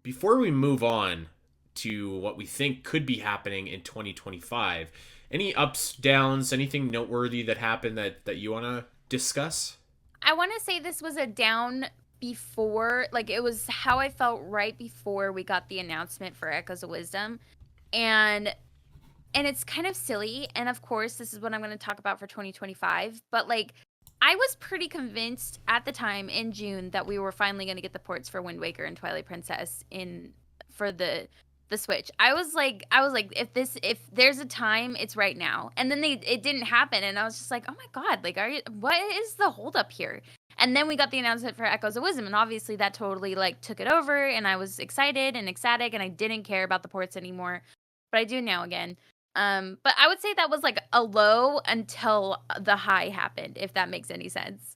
before we move on to what we think could be happening in 2025, any ups, downs, anything noteworthy that happened that you want to discuss? I want to say this was a down before, like it was how I felt right before we got the announcement for Echoes of Wisdom. And it's kind of silly, and of course this is what I'm going to talk about for 2025, but like I was pretty convinced at the time in June that we were finally going to get the ports for Wind Waker and Twilight Princess in for the Switch. I was like if there's a time, it's right now. And then it didn't happen, and I was just like, "Oh my god, like what is the holdup here?" And then we got the announcement for Echoes of Wisdom, and obviously that totally like took it over, and I was excited and ecstatic, and I didn't care about the ports anymore, but I do now again. But I would say that was like a low until the high happened, if that makes any sense.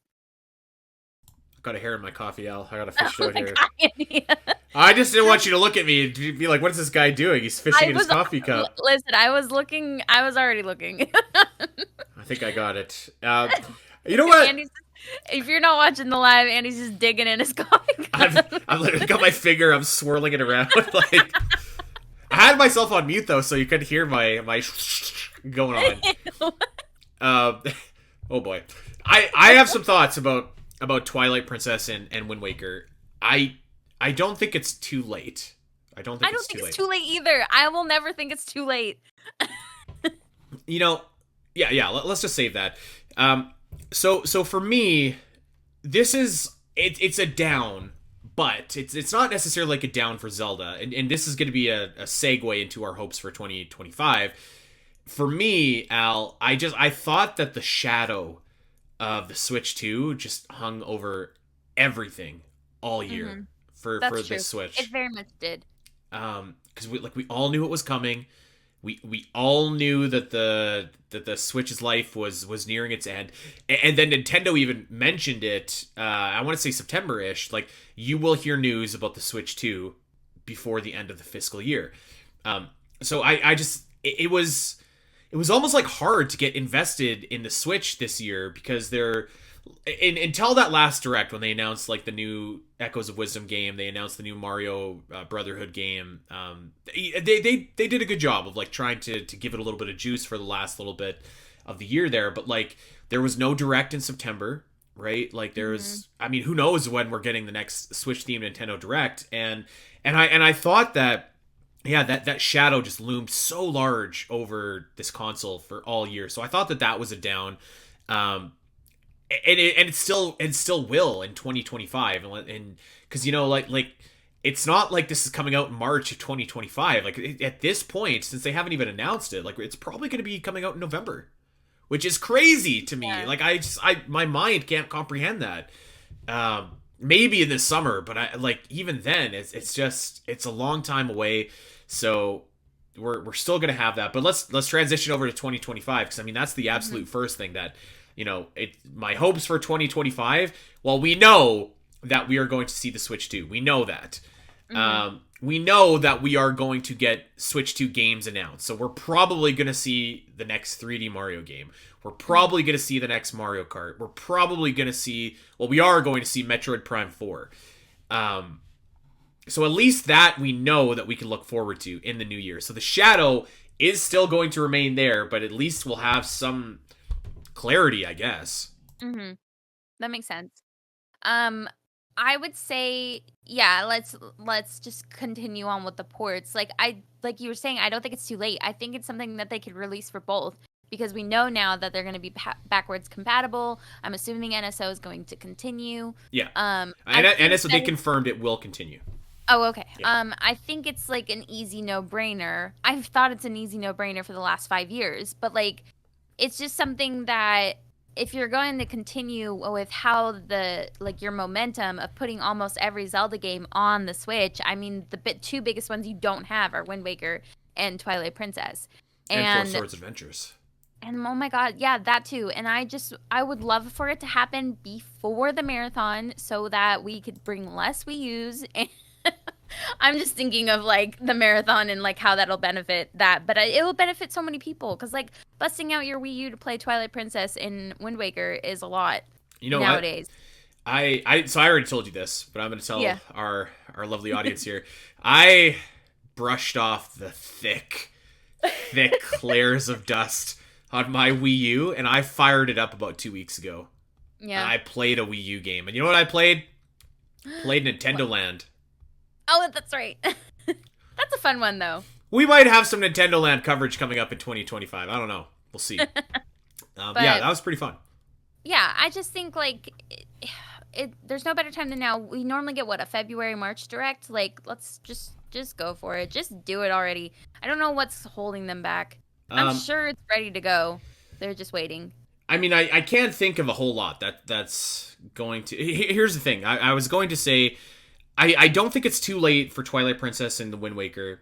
Got a hair in my coffee, Al. I got a fish Oh out my here. god, India. I just didn't want you to look at me and be like, "What is this guy doing? He's fishing I in his was coffee cup." listen, I was looking, I was already looking. I think I got it. You know what? Andy's if you're not watching the live, Andy's just digging in his coffee cup. I've literally got my finger. I'm swirling it around. Like I had myself on mute though, so you couldn't hear my going on. Oh boy, I have some thoughts about Twilight Princess and Wind Waker. I don't think it's too late. I don't think I don't it's think too it's late. too late either. I will never think it's too late. You know, yeah. Let's just save that. So for me, this is it's a down, but it's not necessarily like a down for Zelda, and this is going to be a segue into our hopes for 2025. For me, Al, I thought that the shadow of the Switch 2 just hung over everything all year Mm-hmm. for That's true. this Switch. It very much did. Because we all knew it was coming. We all knew that the Switch's life was nearing its end, and then Nintendo even mentioned it. I want to say September-ish. Like you will hear news about the Switch 2 before the end of the fiscal year. So I just it was almost like hard to get invested in the Switch this year because they're until that last direct when they announced like the new Echoes of Wisdom game, they announced the new Mario Brotherhood game. They did a good job of like trying to give it a little bit of juice for the last little bit of the year there, but like there was no direct in September, right? Like Mm-hmm. there's, I mean, who knows when we're getting the next Switch themed Nintendo Direct, and I thought that yeah, that shadow just loomed so large over this console for all year. So I thought that was a down. Um, and it still will in 2025 and because you know like it's not like this is coming out in March of 2025 like at this point since they haven't even announced it like it's probably going to be coming out in November, which is crazy to me. Yeah. Like I my mind can't comprehend that. Maybe in the summer, but I like even then it's just it's a long time away. So we're still gonna have that, but let's transition over to 2025 because I mean that's the Mm-hmm. absolute first thing that you know it my hopes for 2025. Well, we know that we are going to see the Switch 2. We know that. Mm-hmm. We know that we are going to get Switch 2 games announced. So we're probably going to see the next 3D Mario game. We're probably going to see the next Mario Kart. We're probably going to see, well, we are going to see Metroid Prime 4. Um, so at least that we know that we can look forward to in the new year. So the shadow is still going to remain there, but at least we'll have some clarity, I guess. Mm-hmm. That makes sense. Um, I would say, yeah, let's just continue on with the ports. Like you were saying, I don't think it's too late. I think it's something that they could release for both because we know now that they're going to be backwards compatible. I'm assuming NSO is going to continue. Yeah. I And think that's what they that confirmed it will continue. Oh, okay. Yeah. I think it's like an easy no-brainer. I've thought it's an easy no-brainer for the last 5 years, but like it's just something that if you're going to continue with how the like your momentum of putting almost every Zelda game on the Switch, I mean the two biggest ones you don't have are Wind Waker and Twilight Princess. And Four And Swords Adventures. and oh my god, yeah, that too. And I would love for it to happen before the marathon so that we could bring less Wii U's. And I'm just thinking of like the marathon and like how that'll benefit that, but it will benefit so many people because like busting out your Wii U to play Twilight Princess and Wind Waker is a lot You know what? nowadays. So I already told you this, but I'm going to tell Yeah. our lovely audience here. I brushed off the thick layers of dust on my Wii U, and I fired it up about 2 weeks ago. And Yeah. I played a Wii U game, and you know what I played? Played What? Nintendo Land. Oh, that's right. That's a fun one though. We might have some Nintendo Land coverage coming up in 2025. I don't know. We'll see. Yeah, But that was pretty fun. yeah, I just think like there's no better time than now. We normally get what, a February March direct. Like let's just go for it. Just do it already. I don't know what's holding them back. I'm Um, sure it's ready to go. They're just waiting. I mean, I can't think of a whole lot that's going to. Here's the thing. I was going to say, I don't think it's too late for Twilight Princess and the Wind Waker.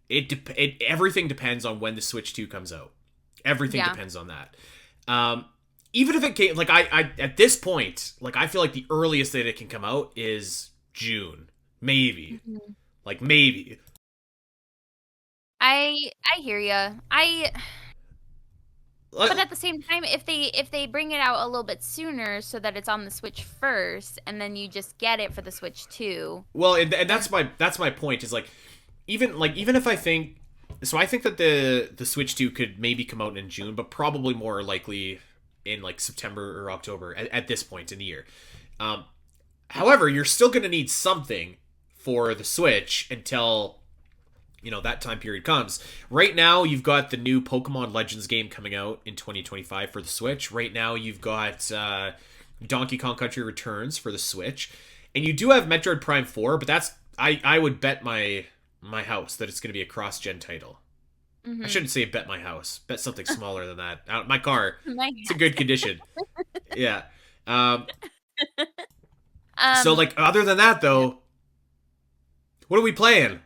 Everything depends on when the Switch 2 comes out. Everything Yeah. depends on that. Even if it came, like I at this point, like I feel like the earliest that it can come out is June, maybe, Mhm. like maybe. I hear ya. But at the same time, if they bring it out a little bit sooner so that it's on the Switch first, and then you just get it for the Switch too. Well, and that's my point is like even if I think so, I think that the Switch 2 could maybe come out in June, but probably more likely in like September or October at this point in the year. Um, However, you're still going to need something for the Switch until that time period comes. Right now, you've got the new Pokemon Legends game coming out in 2025 for the Switch. Right now, you've got Donkey Kong Country Returns for the Switch, and you do have Metroid Prime 4, but that's I would bet my house that it's going to be a cross-gen title. I Mm-hmm. shouldn't say bet my house. Bet something smaller than that. My car, My it's in good condition. Yeah. So um, like other than that though, what are we playing?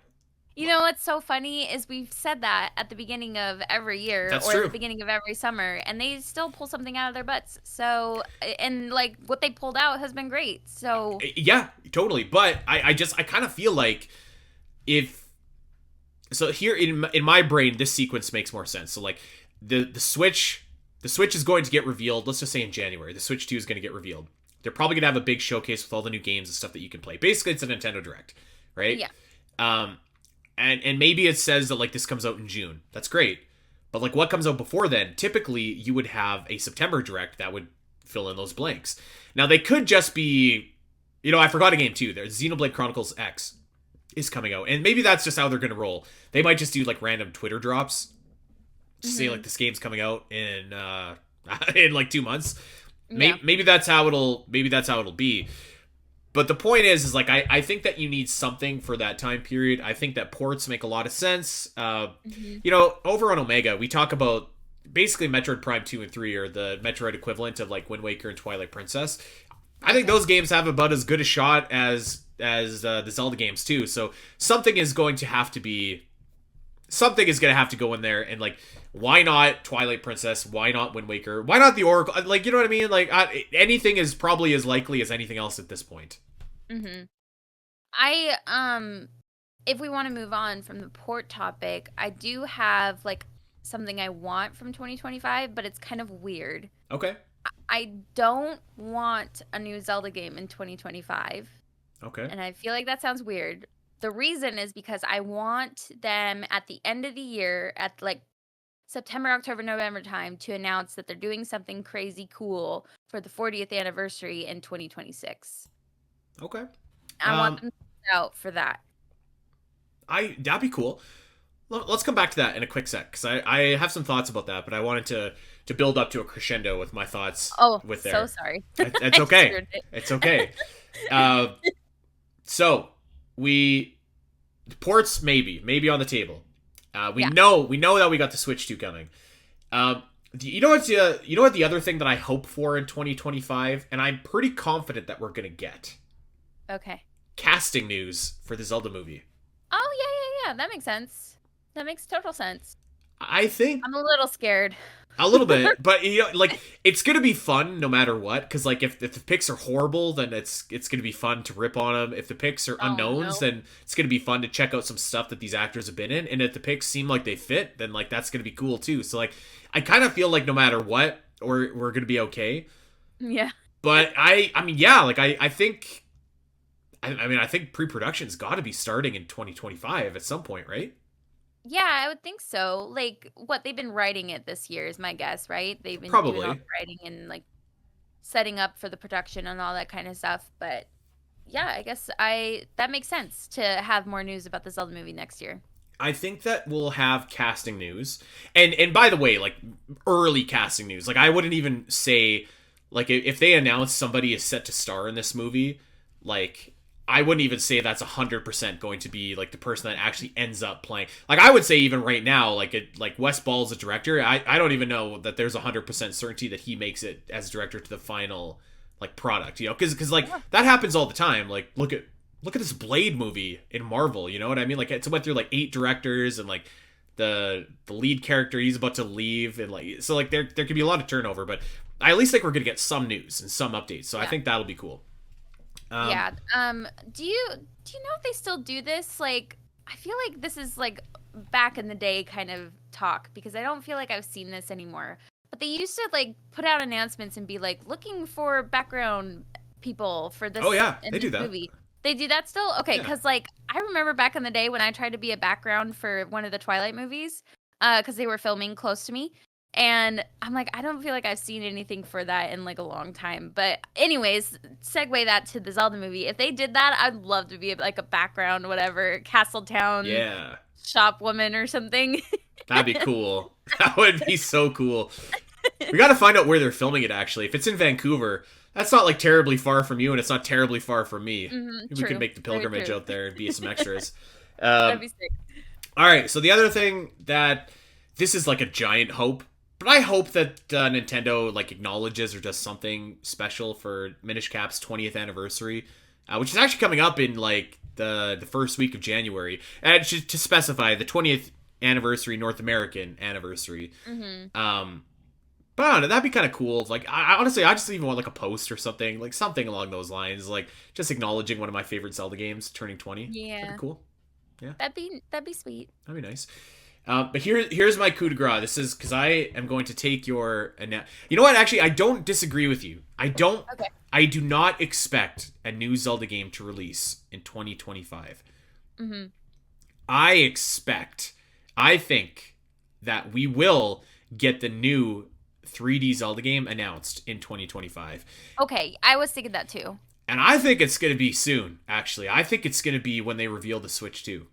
you know what's so funny is we've said that at the beginning of every year That's or at the true. beginning of every summer, and they still pull something out of their butts. So, and like what they pulled out has been great. So, Yeah, totally. But I kind of feel like if so here in my brain this sequence makes more sense. So like the Switch is going to get revealed. Let's just say in January, the Switch 2 is going to get revealed. They're probably going to have a big showcase with all the new games and stuff that you can play. Basically, it's a Nintendo Direct, right? yeah. Um, and maybe it says that like this comes out in June. That's great. But like what comes out before then? Typically, you would have a September Direct that would fill in those blanks. Now they could just be, I forgot a game too. There's Xenoblade Chronicles X is coming out, and maybe that's just how they're gonna roll. They might just do like random Twitter drops to say Mm-hmm. like this game's coming out in in like 2 months. Yeah. Maybe that's how it'll be. But the point is like I think that you need something for that time period. I think that ports make a lot of sense. Mm-hmm. Over on Omega, we talk about basically Metroid Prime 2 and 3 are the Metroid equivalent of like Wind Waker and Twilight Princess. I think Okay. those games have about as good a shot as the Zelda games too. So something is going to have to go in there, and like why not Twilight Princess? Why not Wind Waker? Why not the Oracle? Like, you know what I mean? Like anything is probably as likely as anything else at this point. Mm-hmm. I if we want to move on from the port topic, I do have like something I want from 2025, but it's kind of weird. Okay. I don't want a new Zelda game in 2025, Okay. and I feel like that sounds weird. The reason is because I want them at the end of the year, at like September, October, November time, to announce that they're doing something crazy cool for the 40th anniversary in 2026. Okay. I want Um, them to put out for that. that'd be cool. Let's come back to that in a quick sec because I have some thoughts about that, but I wanted to build up to a crescendo with my thoughts Oh, with so there. sorry. It's I okay. screwed it. It's okay. Uh, so the ports maybe on the table. We Yeah. know that we got the Switch 2 coming. You know what the other thing that I hope for in 2025, and I'm pretty confident that we're gonna get Okay. casting news for the Zelda movie. Oh, yeah. That makes sense. That makes total sense. I think I'm a little scared. a little bit, but like it's gonna be fun no matter what. Because like if the picks are horrible, then it's gonna be fun to rip on them. If the picks are Oh, unknowns, no. then it's gonna be fun to check out some stuff that these actors have been in. And if the picks seem like they fit, then like that's gonna be cool too. So like I kind of feel like no matter what, we're gonna be okay. Yeah. But I mean, yeah, like I think, I mean, I think pre-production's got to be starting in 2025 at some point, right? Yeah, I would think so. Like, what they've been writing it this year is my guess, right? They've been doing all Probably. the writing and like setting up for the production and all that kind of stuff. But yeah, I guess I that makes sense to have more news about the Zelda movie next year. I think that we'll have casting news, and by the way, like early casting news. Like I wouldn't even say, like if they announce somebody is set to star in this movie, like I wouldn't even say that's 100% going to be like the person that actually ends up playing. Like I would say even right now, like Wes Ball's a director. I don't even know that there's 100% certainty that he makes it as director to the final like product. You know, because like that happens all the time. Like look at this Blade movie in Marvel, you know what I mean? Like it's went through like 8 directors and like the lead character he's about to leave and like so like there could be a lot of turnover, but I at least think we're gonna get some news and some updates. So I think that'll be cool. Yeah. Do you know if they still do this? Like, I feel like this is like back in the day kind of talk because I don't feel like I've seen this anymore. But they used to like put out announcements and be like looking for background people for this Oh yeah, in they do this that. movie. They do that still? Okay, Yeah. because like I remember back in the day when I tried to be a background for one of the Twilight movies, because they were filming close to me. And I'm like, I don't feel like I've seen anything for that in like a long time. But anyways, segue that to the Zelda movie. If they did that, I'd love to be like a background, whatever, Castletown Yeah. shop woman or something. That'd be cool. That would be so cool. We got to find out where they're filming it actually. If it's in Vancouver, that's not like terribly far from you and it's not terribly far from me. Maybe we True. could make the Very pilgrimage true. out there and be some extras. That'd be sick. All right, so the other thing that this is like a giant hope, but I hope that Nintendo like acknowledges or does something special for Minish Cap's 20th anniversary, which is actually coming up in like the first week of January. And to specify, the 20th anniversary North American anniversary. But I don't know, that'd be kind of cool. Like, I honestly, I just even want like a post or something, like something along those lines, like just acknowledging one of my favorite Zelda games turning 20. That'd Yeah. be cool. Yeah, That'd be sweet. that'd be nice. But here's my coup de grace. This is because I am going to take your. You know what? Actually, I don't disagree with you. Okay. I do not expect a new Zelda game to release in 2025. I expect. I think that we will get the new 3D Zelda game announced in 2025. Okay, I was thinking that too. And I think it's going to be soon, actually. I think it's going to be when they reveal the Switch 2.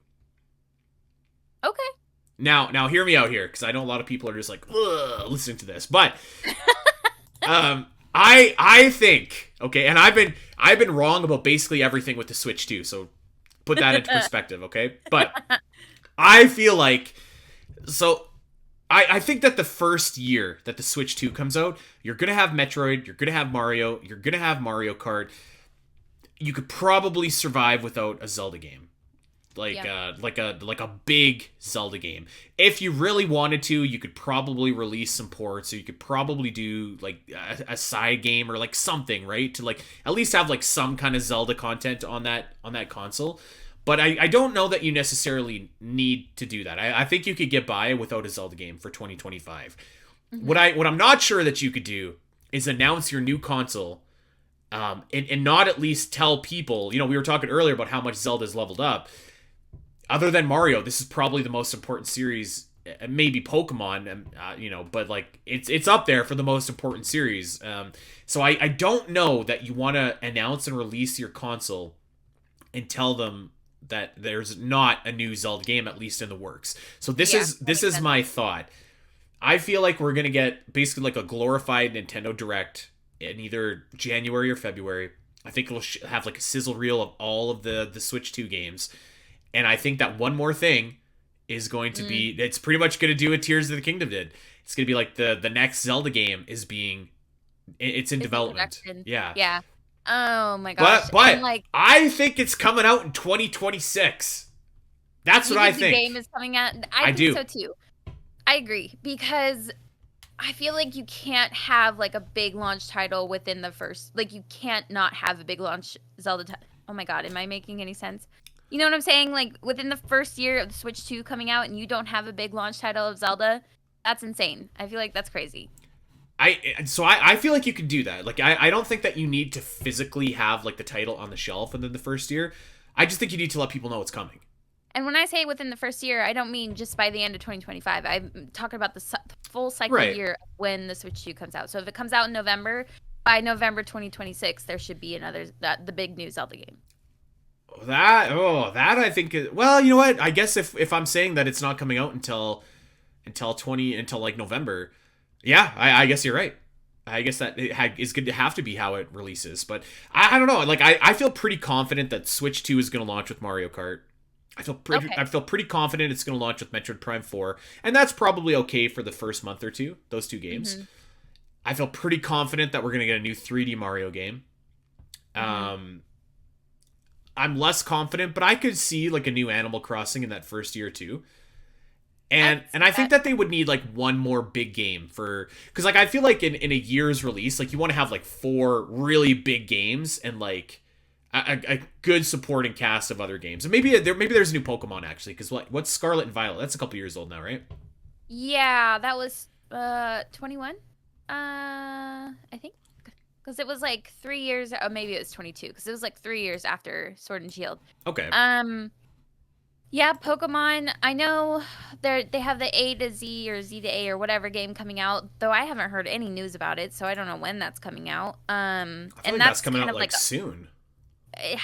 Okay. Now, hear me out here, because I know a lot of people are just like, ugh, listening to this. But, I think, okay, and I've been wrong about basically everything with the Switch 2, so put that into perspective, okay? But I feel like, so I think that the first year that the Switch 2 comes out, you're gonna have Metroid, you're gonna have Mario, you're gonna have Mario Kart. You could probably survive without a Zelda game, like a big Zelda game. If you really wanted to, you could probably release some ports, or you could probably do like a side game or like something, right? To like at least have like some kind of Zelda content on that console. But I don't know that you necessarily need to do that. I think you could get by without a Zelda game for 2025. What I'm not sure that you could do is announce your new console, and not at least tell people. You know, we were talking earlier about how much Zelda's leveled up. Other than Mario, this is probably the most important series. Maybe Pokemon, you know, but like it's up there for the most important series. So I don't know that you want to announce and release your console and tell them that there's not a new Zelda game, at least in the works. So this is my thought. I feel like we're gonna get basically like a glorified Nintendo Direct in either January or February. I think it'll have like a sizzle reel of all of the Switch 2 games, and I think that one more thing is going to be, it's pretty much going to do what Tears of the Kingdom did. It's going to be like the next Zelda game is being, it's in development. Yeah. Yeah. Oh my gosh. But And, like, I think it's coming out in 2026. That's what I the think. game is coming out. I think do. so too. I agree because I feel like you can't have like a big launch title within the first. Like you can't not have a big launch Zelda. Oh my god, am I making any sense? You know what I'm saying? Like within the first year of the Switch 2 coming out, and you don't have a big launch title of Zelda, that's insane. I feel like that's crazy. I feel like you can do that. Like, I don't think that you need to physically have like the title on the shelf within the first year. I just think you need to let people know it's coming. And when I say within the first year, I don't mean just by the end of 2025. I'm talking about the full cycle Right. year when the Switch 2 comes out. So if it comes out in November, by November 2026, there should be the big new Zelda game. That I think well, you know what? I guess if I'm saying that it's not coming out until like November, yeah, I guess you're right. I guess that is going to have to be how it releases. But I don't know. Like I feel pretty confident that Switch 2 is going to launch with Mario Kart. I feel pretty confident it's going to launch with Metroid Prime 4, and that's probably okay for the first month or two. Those two games. Mm-hmm. I feel pretty confident that we're going to get a new 3D Mario game. Mm-hmm. I'm less confident, but I could see like a new Animal Crossing in that first year too. And I think that they would need like one more big game because like I feel like in a year's release, like you want to have like 4 really big games and like a good supporting cast of other games. And maybe there's a new Pokemon actually, because what's Scarlet and Violet? That's a couple years old now, right? Yeah, that was 21. I think. Because it was like 3 years, or maybe it was 22. Because it was like 3 years after Sword and Shield. Okay. Yeah, Pokemon. I know they have the A to Z or Z to A or whatever game coming out. Though I haven't heard any news about it, so I don't know when that's coming out. I feel like that's coming out like soon.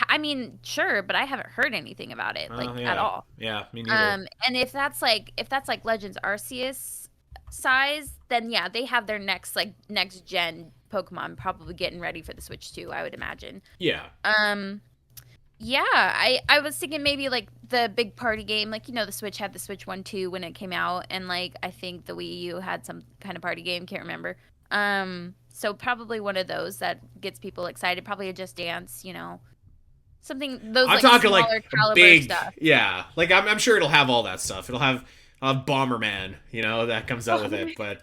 I mean, sure, but I haven't heard anything about it at all. Yeah, me neither. And if that's like Legends Arceus size, then yeah, they have their next gen Pokemon probably getting ready for the Switch 2, I would imagine. Yeah. Yeah, I was thinking maybe like the big party game, like, you know, the Switch had the Switch 1-2 when it came out, and like I think the Wii U had some kind of party game, can't remember. So probably one of those that gets people excited, probably a Just Dance, you know. Something those I'm like talking smaller like caliber big stuff. Yeah. Like I'm sure it'll have all that stuff. It'll have Bomberman, you know, that comes out with it. But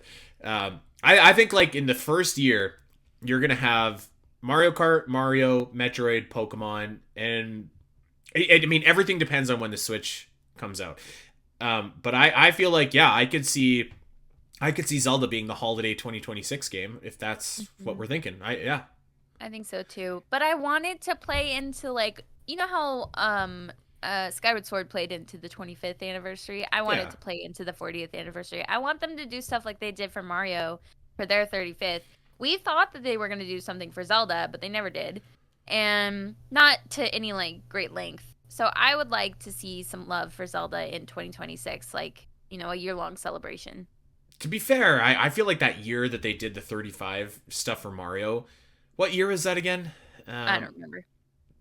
I think like in the first year you're gonna have Mario Kart, Mario, Metroid, Pokemon, and I mean everything depends on when the Switch comes out. But I feel like I could see Zelda being the holiday 2026 game if that's what we're thinking. I think so too. But I wanted to play into like, you know how Skyward Sword played into the 25th anniversary. I wanted to play into the 40th anniversary. I want them to do stuff like they did for Mario for their 35th. We thought that they were going to do something for Zelda, but they never did. And not to any like great length. So I would like to see some love for Zelda in 2026, like, you know, a year-long celebration. To be fair, I feel like that year that they did the 35 stuff for Mario, what year was that again? I don't remember.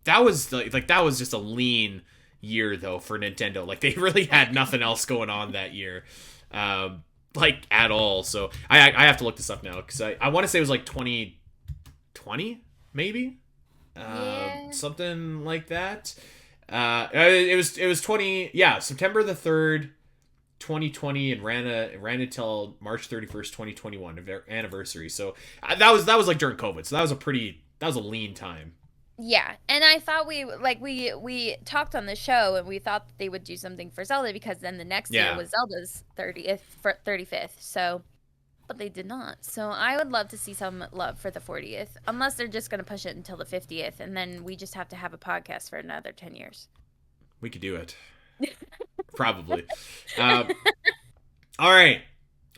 That was like that was just a lean year though for Nintendo. Like they really had nothing else going on that year. Like at all. So I have to look this up now because I want to say it was like 2020 maybe, something like that. It was 20 September the 3rd, 2020, and ran until March 31st, 2021 of their anniversary. So that was like during COVID. So that was a lean time. Yeah, and I thought we talked on the show, and we thought that they would do something for Zelda because then the next year was Zelda's 35th. So, but they did not. So I would love to see some love for the 40th, unless they're just going to push it until the 50th, and then we just have to have a podcast for another 10 years. We could do it. Probably. All right.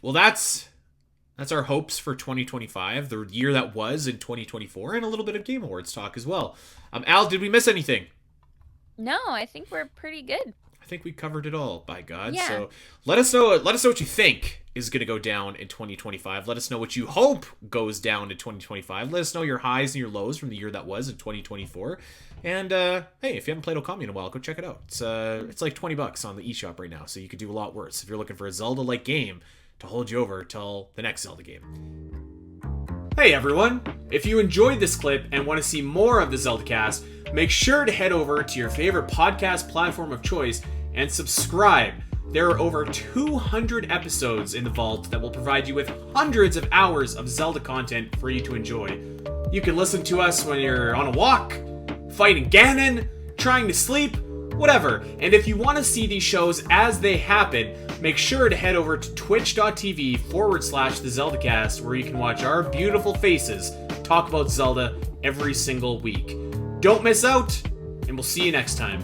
Well, that's our hopes for 2025, the year that was in 2024, and a little bit of Game Awards talk as well. Al, did we miss anything? No, I think we're pretty good. I think we covered it all, by God. Yeah. So let us know what you think is going to go down in 2025. Let us know what you hope goes down in 2025. Let us know your highs and your lows from the year that was in 2024. And hey, if you haven't played Okami in a while, go check it out. It's like $20 on the eShop right now, so you could do a lot worse if you're looking for a Zelda-like game to hold you over till the next Zelda game. Hey everyone! If you enjoyed this clip and want to see more of the Zelda Cast, make sure to head over to your favorite podcast platform of choice and subscribe. There are over 200 episodes in the vault that will provide you with hundreds of hours of Zelda content for you to enjoy. You can listen to us when you're on a walk, fighting Ganon, trying to sleep, whatever. And if you want to see these shows as they happen, make sure to head over to twitch.tv/the Zelda Cast, where you can watch our beautiful faces talk about Zelda every single week. Don't miss out, and we'll see you next time.